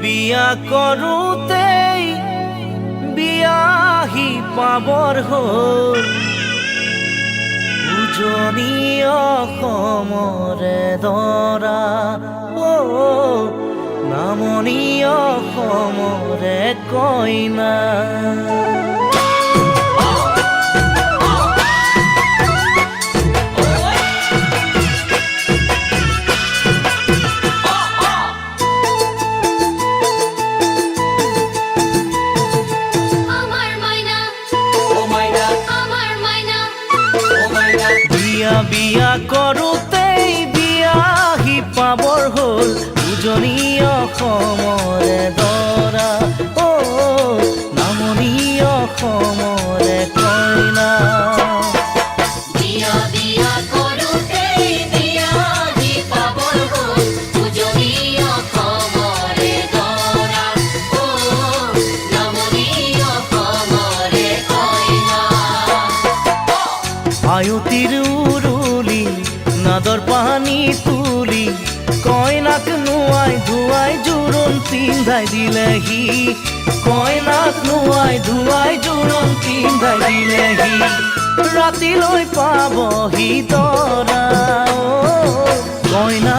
বিয়া কৰোঁতেই বিয়াহি পাবৰ হ'ল উজনি অসমৰে দৰা নামনি অসমৰে কইনা। বিয়া কৰোঁতেই বিয়াহি পাবৰ হ'ল উজনি অসমৰে দৰা নামনি অসমৰে কইনা। আয়তিৰ উৰুলি নাদৰ পানী তুলি কইনাক নোৱাই ধুৱাই জোৰোণ পিন্ধাই দিলেহি কইনাক নোৱাই ধুৱাই জোৰোণ পিন্ধাই দিলেহি ৰাতিলৈ পাবহি দৰা কইনা